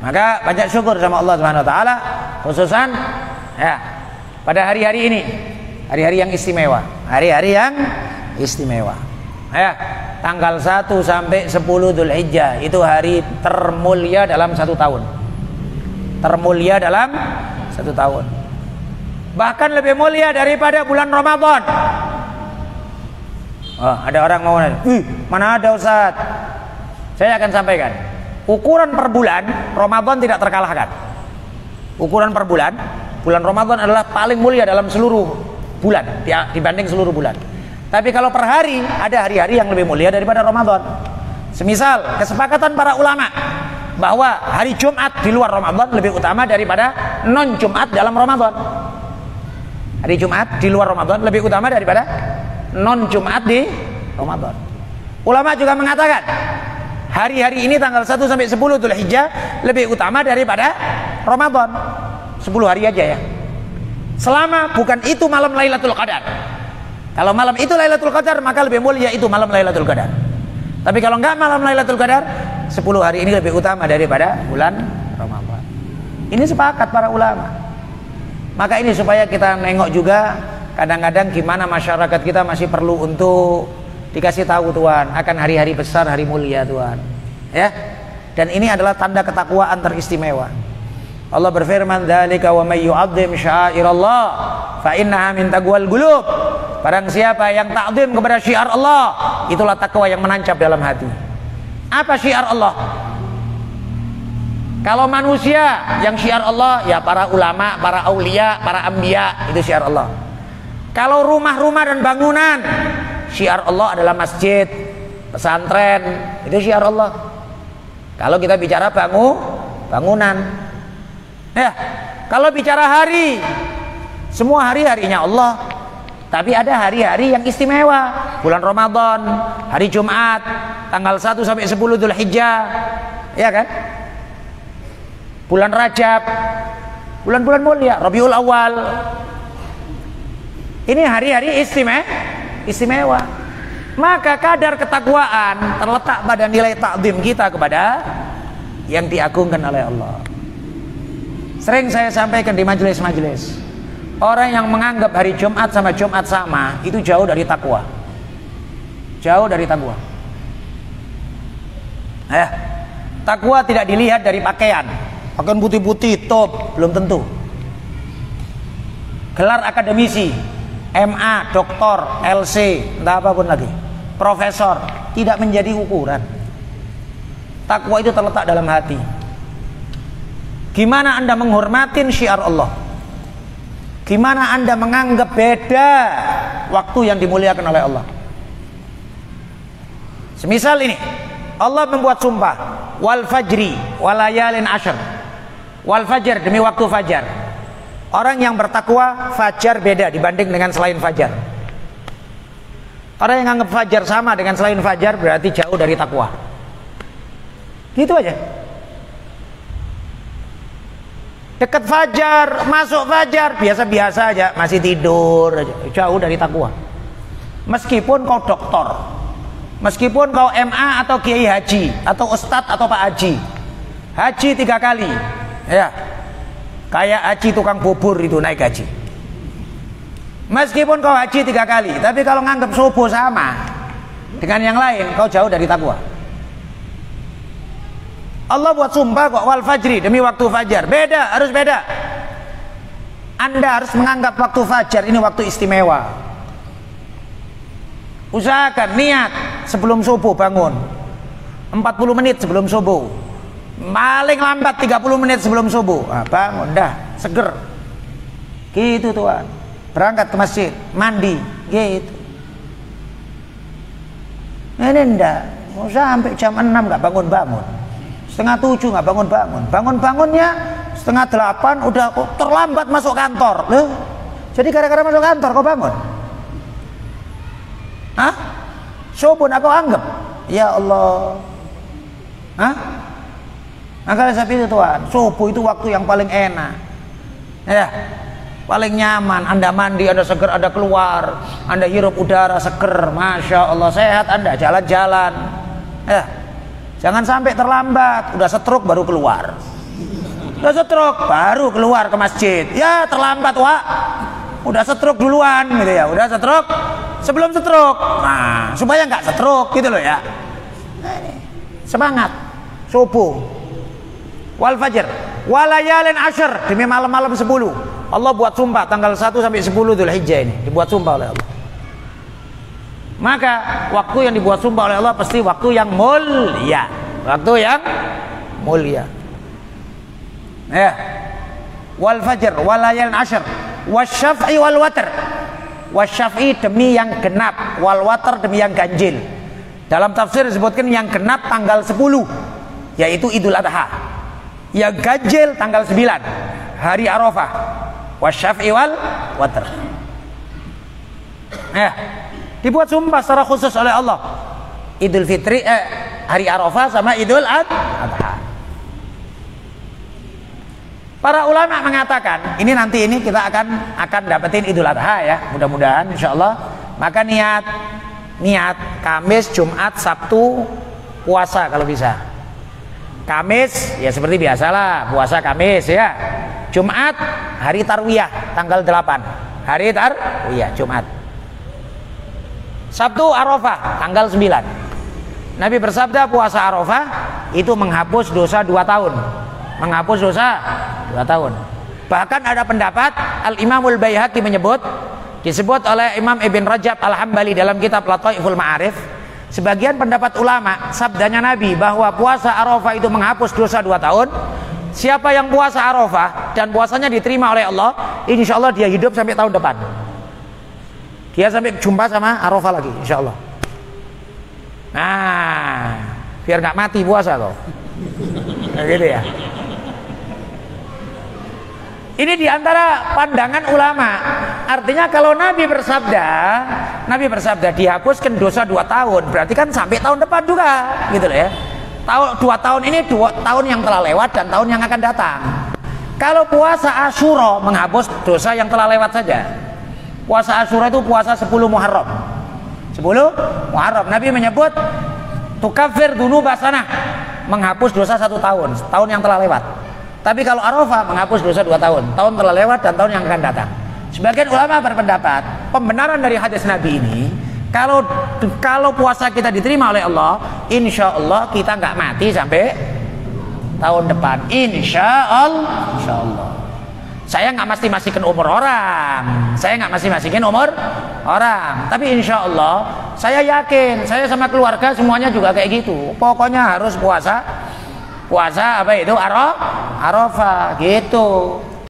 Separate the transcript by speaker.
Speaker 1: Maka banyak syukur sama Allah Subhanahu wa taala, khususan ya pada hari-hari ini, hari-hari yang istimewa, hari-hari yang istimewa. Ya, tanggal 1 sampai 10 Dzulhijjah itu hari termulia dalam 1 tahun. Termulia dalam 1 tahun. Bahkan lebih mulia daripada bulan Ramadan. Oh, ada orang mau nanya, mana ada Ustaz? Saya akan sampaikan. Ukuran per bulan Ramadan tidak terkalahkan. Ukuran per bulan Ramadan adalah paling mulia dalam seluruh bulan dibanding seluruh bulan. Tapi kalau per hari, ada hari-hari yang lebih mulia daripada Ramadan. Semisal kesepakatan para ulama bahwa hari Jumat di luar Ramadan lebih utama daripada non Jumat dalam Ramadan. Hari Jumat di luar Ramadan lebih utama daripada non Jumat di Ramadan. Ulama juga mengatakan hari-hari ini tanggal 1 sampai 10 Dzulhijjah lebih utama daripada Ramadan. 10 hari aja ya. Selama bukan itu malam Lailatul Qadar. Kalau malam itu Lailatul Qadar, maka lebih mulia itu malam Lailatul Qadar. Tapi kalau enggak malam Lailatul Qadar, 10 hari ini lebih utama daripada bulan Ramadan. Ini sepakat para ulama. Maka ini supaya kita nengok juga kadang-kadang gimana masyarakat kita masih perlu untuk dikasih tahu Tuhan akan hari-hari besar, hari mulia Tuhan. Ya. Dan ini adalah tanda ketakwaan teristimewa. Allah berfirman, "Dzalika wa may yu'azzim sya'airallah fa innaha min taqwal qulub." Barang siapa yang takzim kepada syiar Allah, itulah takwa yang menancap dalam hati. Apa syiar Allah? Kalau manusia yang syiar Allah, ya para ulama, para aulia, para anbiya, itu syiar Allah. Kalau rumah-rumah dan bangunan, syiar Allah adalah masjid, pesantren, itu syiar Allah. Kalau kita bicara bangunan, ya. Kalau bicara hari, semua hari-harinya Allah. Tapi ada hari-hari yang istimewa. Bulan Ramadan, hari Jumat, tanggal 1 sampai 10 Dzulhijjah, ya kan? Bulan Rajab, bulan-bulan mulia, Rabiul Awal. Ini hari-hari istimewa. Maka kadar ketakwaan terletak pada nilai takzim kita kepada yang diagungkan oleh Allah. Sering saya sampaikan di majelis-majelis, orang yang menganggap hari Jumat sama Jumat sama, itu jauh dari takwa. Jauh dari takwa. Takwa tidak dilihat dari pakaian. Pakaian putih-putih, top, belum tentu. Gelar akademisi, MA, doktor, LC, entah apapun lagi, profesor, tidak menjadi ukuran. Takwa itu terletak dalam hati. Gimana Anda menghormatin syiar Allah? Gimana Anda menganggap beda waktu yang dimuliakan oleh Allah? Semisal ini, Allah membuat sumpah, wal fajri walayalin ashr. Wal fajr, demi waktu fajar. Orang yang bertakwa, fajar beda dibanding dengan selain fajar. Orang yang anggap fajar sama dengan selain fajar berarti jauh dari takwa. Gitu aja. Dekat fajar, masuk fajar, biasa-biasa aja, masih tidur aja, jauh dari takwa. Meskipun kau doktor, meskipun kau MA atau kiai haji, atau ustadz atau pak haji, haji 3 kali, ya, kayak haji tukang bubur itu naik haji. Meskipun kau haji 3 kali, tapi kalau nganggap subuh sama dengan yang lain, kau jauh dari takwa. Allah buat sumpah kok, wal fajri, demi waktu fajar. Beda, harus beda. Anda harus menganggap waktu fajar ini waktu istimewa. Usahakan niat sebelum subuh bangun, 40 menit sebelum subuh, paling lambat 30 menit sebelum subuh. Bangun dah, seger. Gitu Tuhan. Berangkat ke masjid, mandi, gitu. Ini enggak, mau sampai jam 6 nggak bangun-bangun. Setengah 7 nggak bangun-bangun. Bangun-bangunnya setengah 8 udah terlambat masuk kantor. Loh, jadi gara-gara masuk kantor kau bangun? Hah? Subuh aku anggap? Ya Allah. Hah? Maka saya itu Tuhan, subuh itu waktu yang paling enak. Ya, paling nyaman. Anda mandi, Anda seger, Anda keluar, Anda hirup udara seger, Masya Allah, sehat Anda, jalan-jalan. Ya, jangan sampai terlambat, udah stroke baru keluar. Udah stroke baru keluar ke masjid. Ya terlambat, Wak. Udah stroke duluan gitu ya. Udah stroke sebelum stroke. Nah, supaya nggak stroke gitu loh ya. Nah, ini. Semangat. Subuh. Wal fajr. Walayalin asyr, demi malam-malam 10. Allah buat sumpah tanggal 1 sampai 10 Dzulhijjah ini dibuat sumpah oleh Allah. Maka waktu yang dibuat sumpah oleh Allah pasti waktu yang mulia. Waktu yang mulia. Ya. Wal fajr, walayalin asyr, wasyaf'i wal watr. Wasyaf'i demi yang genap, wal watr demi yang ganjil. Dalam tafsir disebutkan yang genap tanggal 10, yaitu Idul Adha. Yang ganjil tanggal 9, hari Arafah. Wasyaf'i wal watr. Dibuat sumpah secara khusus oleh Allah. Idul Fitri, hari Arafah sama Idul Adha. Para ulama mengatakan, ini nanti kita akan dapetin Idul Adha ya, mudah-mudahan insyaallah. Maka niat Kamis, Jumat, Sabtu puasa kalau bisa. Kamis ya seperti biasalah, puasa Kamis ya. Jumat hari Tarwiyah tanggal 8. Hari Tarwiyah Jumat. Sabtu Arafah tanggal 9. Nabi bersabda puasa Arafah itu menghapus dosa 2 tahun. Menghapus dosa 2 tahun. Bahkan ada pendapat Al-Imamul Baihaqi disebut oleh Imam Ibn Rajab Al-Hambali dalam kitab Lataiful Ma'arif, sebagian pendapat ulama sabdanya Nabi bahwa puasa Arafah itu menghapus dosa 2 tahun. Siapa yang puasa Arafah dan puasanya diterima oleh Allah, insya Allah dia hidup sampai tahun depan. Dia sampai jumpa sama Arafah lagi, insya Allah. Nah, biar nggak mati puasa loh. Kayak gitu ya. Ini diantara pandangan ulama. Artinya kalau Nabi bersabda dihapuskan dosa 2 tahun, berarti kan sampai tahun depan juga, gitu loh ya. 2 tahun ini 2 tahun yang telah lewat dan tahun yang akan datang. Kalau puasa Asyura menghapus dosa yang telah lewat saja. Puasa Asyura itu puasa 10 Muharram. 10 Muharram. Nabi menyebut tukaffir dzunuba sanah, menghapus dosa 1 tahun, tahun yang telah lewat. Tapi kalau Arafah menghapus dosa 2 tahun, tahun telah lewat dan tahun yang akan datang. Sebagian ulama berpendapat pembenaran dari hadis Nabi ini, kalau puasa kita diterima oleh Allah, insya Allah kita nggak mati sampai tahun depan. Insya Allah. Saya nggak masihin umur orang, tapi insya Allah saya yakin, saya sama keluarga semuanya juga kayak gitu. Pokoknya harus puasa apa itu Arafah gitu.